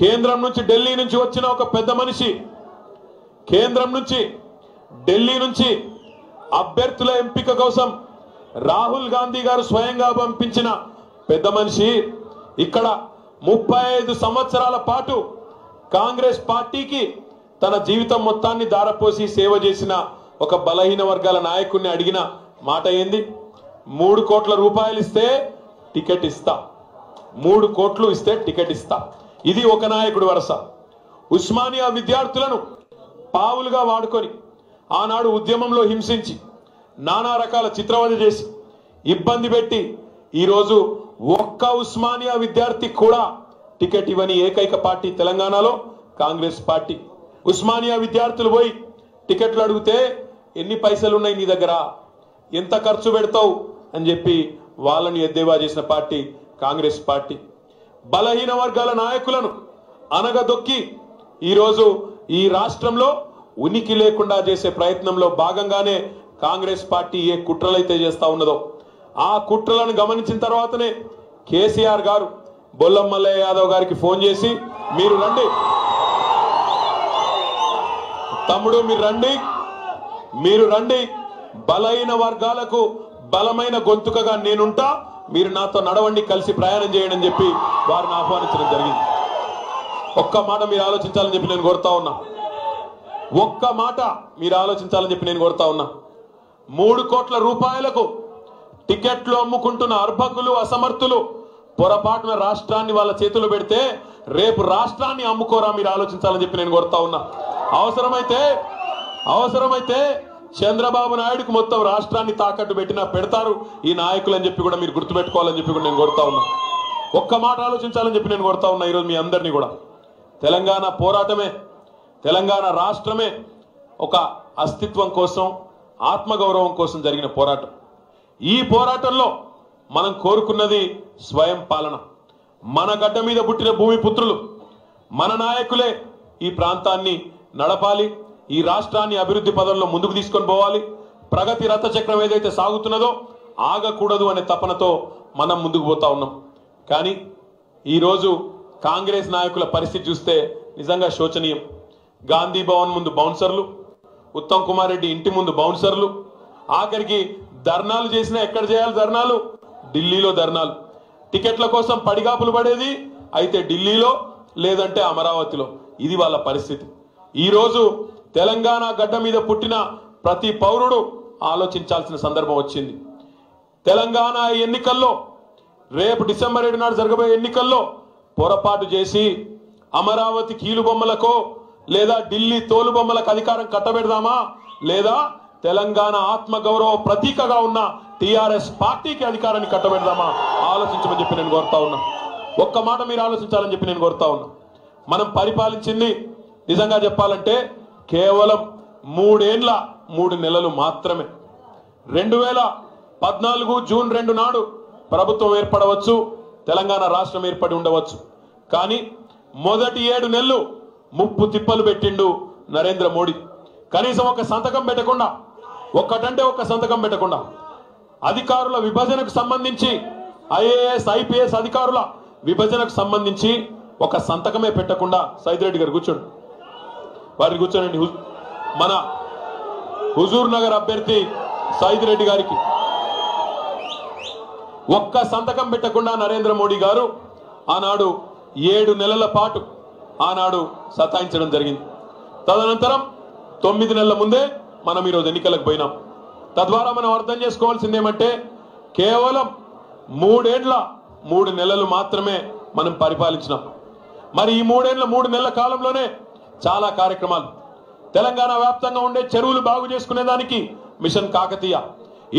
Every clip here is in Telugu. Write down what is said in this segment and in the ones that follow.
కేంద్రం నుంచి ఢిల్లీ నుంచి వచ్చిన ఒక పెద్ద మనిషి, కేంద్రం నుంచి ఢిల్లీ నుంచి అభ్యర్థుల ఎంపిక కోసం రాహుల్ గాంధీ గారు స్వయంగా పంపించిన పెద్ద మనిషి ఇక్కడ 35 సంవత్సరాల పాటు కాంగ్రెస్ పార్టీకి తన జీవితం మొత్తాన్ని దారపోసి సేవ చేసిన ఒక బలహీన వర్గాల నాయకుడిని అడిగిన మాట ఏంది? 3 కోట్ల రూపాయలు ఇస్తే టికెట్ ఇస్తా, 3 కోట్లు ఇస్తే టికెట్ ఇస్తా. ఇది ఒక నాయకుడి వరస. ఉస్మానియా విద్యార్థులను పావులుగా వాడుకొని ఆనాడు ఉద్యమంలో హింసించి నానా రకాల చిత్రవద చేసి ఇబ్బంది పెట్టి ఈరోజు ఒక్క ఉస్మానియా విద్యార్థి కూడా టికెట్ ఇవ్వని ఏకైక పార్టీ తెలంగాణలో కాంగ్రెస్ పార్టీ. ఉస్మానియా విద్యార్థులు పోయి టికెట్లు అడిగితే ఎన్ని పైసలు ఉన్నాయి నీ దగ్గర, ఎంత ఖర్చు పెడతావు అని చెప్పి వాళ్ళని ఎద్దేవా చేసిన పార్టీ కాంగ్రెస్ పార్టీ. బలహీన వర్గాల నాయకులను అనగదొక్కి ఈరోజు ఈ రాష్ట్రంలో ఉనికి లేకుండా చేసే ప్రయత్నంలో భాగంగానే కాంగ్రెస్ పార్టీ ఏ కుట్రలైతే చేస్తా ఉన్నదో ఆ కుట్రలను గమనించిన తర్వాతనే కేసీఆర్ గారు బొల్లం మల్లయ్య యాదవ్ గారికి ఫోన్ చేసి మీరు రండి తమ్ముడు, మీరు రండి, బలహీన వర్గాలకు బలమైన గొంతుకగా నేనుంటా, మీరు నాతో నడవండి, కలిసి ప్రయాణం చేయండి అని చెప్పి వారిని ఆహ్వానించడం జరిగింది. ఒక్క మాట మీరు ఆలోచించాలని చెప్పి నేను కోరుతా ఉన్నా. ఒక్క మాట మీరు ఆలోచించాలని చెప్పి నేను కోరుతా ఉన్నా. 3 కోట్ల రూపాయలకు టికెట్లు అమ్ముకుంటున్న అర్భకులు, అసమర్థులు పొరపాటున రాష్ట్రాన్ని వాళ్ళ చేతులు పెడితే రేపు రాష్ట్రాన్ని అమ్ముకోరా మీరు ఆలోచించాలని చెప్పి నేను కోరుతా ఉన్నా. అవసరమైతే చంద్రబాబు నాయుడుకు మొత్తం రాష్ట్రాన్ని తాకట్టు పెట్టినా పెడతారు ఈ నాయకులు అని చెప్పి కూడా మీరు గుర్తుపెట్టుకోవాలని చెప్పి కూడా నేను కోరుతా ఉన్నా. ఒక్క మాట ఆలోచించాలని చెప్పి నేను కోరుతా ఉన్నా. ఈరోజు మీ అందరినీ కూడా తెలంగాణ పోరాటమే, తెలంగాణ రాష్ట్రమే ఒక అస్తిత్వం కోసం, ఆత్మగౌరవం కోసం జరిగిన పోరాటం. ఈ పోరాటంలో మనం కోరుకున్నది స్వయం పాలన. మన గడ్డ మీద పుట్టిన భూమి పుత్రులు, మన నాయకులే ఈ ప్రాంతాన్ని నడపాలి, ఈ రాష్ట్రాన్ని అభివృద్ధి పదంలో ముందుకు తీసుకొని పోవాలి. ప్రగతి రథ చక్రం ఏదైతే సాగుతున్నదో ఆగకూడదు అనే తపనతో మనం ముందుకు పోతా ఉన్నాం. కానీ ఈరోజు కాంగ్రెస్ నాయకుల పరిస్థితి చూస్తే నిజంగా శోచనీయం. గాంధీ భవన్ ముందు బౌన్సర్లు, ఉత్తమ్ కుమార్ రెడ్డి ఇంటి ముందు బౌన్సర్లు, ఆఖరికి ధర్నాలు చేసినా ఎక్కడ చేయాలి ధర్నాలు? ఢిల్లీలో ధర్నాలు. టికెట్ల కోసం పడిగాపులు పడేది అయితే ఢిల్లీలో, లేదంటే అమరావతిలో. ఇది వాళ్ళ పరిస్థితి. ఈరోజు తెలంగాణ గడ్డ మీద పుట్టిన ప్రతి పౌరుడు ఆలోచించాల్సిన సందర్భం వచ్చింది. తెలంగాణ ఎన్నికల్లో, రేపు డిసెంబర్ 7 నాడు జరగబోయే ఎన్నికల్లో పొరపాటు చేసి అమరావతి కీలుబొమ్మలకో లేదా ఢిల్లీ తోలుబొమ్మలకు అధికారం కట్టబెడదామా, లేదా తెలంగాణ ఆత్మగౌరవ ప్రతీకగా ఉన్న టిఆర్ఎస్ పార్టీకి అధికారాన్ని కట్టబెడదామా ఆలోచించమని చెప్పి నేను కోరుతా ఉన్నా. ఒక్క మాట మీరు ఆలోచించాలని చెప్పి నేను కోరుతా ఉన్నా. మనం పరిపాలించింది నిజంగా చెప్పాలంటే కేవలం 3 ఏళ్ల 3 నెలలు మాత్రమే. 2014 జూన్ 2 నాడు ప్రభుత్వం ఏర్పడవచ్చు, తెలంగాణ రాష్ట్రం ఏర్పడి ఉండవచ్చు. కానీ మొదటి 7 నెలలు ముప్పు తిప్పలు పెట్టిండు నరేంద్ర మోడీ. కనీసం ఒక సంతకం పెట్టకుండా, ఒక్కటంటే ఒక్క సంతకం పెట్టకుండా, అధికారుల విభజనకు సంబంధించి, ఐఏఎస్ ఐపీఎస్ అధికారుల విభజనకు సంబంధించి ఒక సంతకమే పెట్టకుండా, సైదిరెడ్డి గారు కూర్చోండి, వారిని కూర్చోనండి, మన హుజూర్ నగర్ అభ్యర్థి సైదిరెడ్డి గారికి ఒక్క సంతకం పెట్టకుండా నరేంద్ర మోడీ గారు ఆనాడు 7 నెలల పాటు ఆనాడు సతాయించడం జరిగింది. తదనంతరం 9 నెలల ముందే మనం ఈరోజు ఎన్నికలకు పోయినాం. తద్వారా మనం అర్థం చేసుకోవాల్సింది ఏమంటే కేవలం 3 ఏళ్ల 3 నెలలు మాత్రమే మనం పరిపాలించినాం. మరి ఈ 3 ఏళ్ల 3 నెలల కాలంలోనే చాలా కార్యక్రమాలు, తెలంగాణ వ్యాప్తంగా ఉండే చెరువులు బాగు చేసుకునేదానికి మిషన్ కాకతీయ,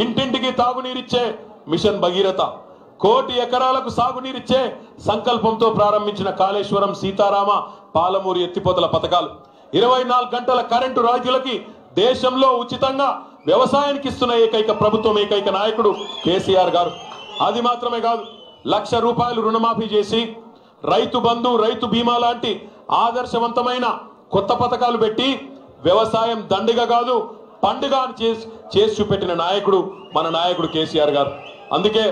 ఇంటింటికి తాగునీరిచ్చే మిషన్ భగీరథ, 1 కోటి ఎకరాలకు సాగునీరిచ్చే సంకల్పంతో ప్రారంభించిన కాళేశ్వరం, సీతారామ, పాలమూరు ఎత్తిపోతల పథకాలు, 24 గంటల కరెంటు రైతులకి దేశంలో ఉచితంగా వ్యవసాయానికి ఇస్తున్న ఏకైక ప్రభుత్వం, ఏకైక నాయకుడు కేసీఆర్ గారు. అది మాత్రమే కాదు, 1,00,000 రూపాయలు రుణమాఫీ చేసి రైతు బంధు, రైతు బీమా లాంటి ఆదర్శవంతమైన కొత్త పథకాలు పెట్టి వ్యవసాయం దండిగా కాదు పండుగ అని చేసి చూపెట్టిన నాయకుడు మన నాయకుడు కేసీఆర్ గారు. అందుకే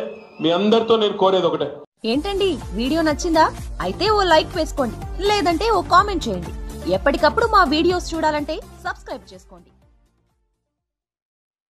మీ అందరితో నేను కోరేది ఒకటే. ఏంటండి వీడియో నచ్చిందా? అయితే ఓ లైక్ వేసుకోండి, లేదంటే ఓ కామెంట్ చేయండి. ఎప్పటికప్పుడు మా వీడియోస్ చూడాలంటే సబ్స్క్రైబ్ చేసుకోండి.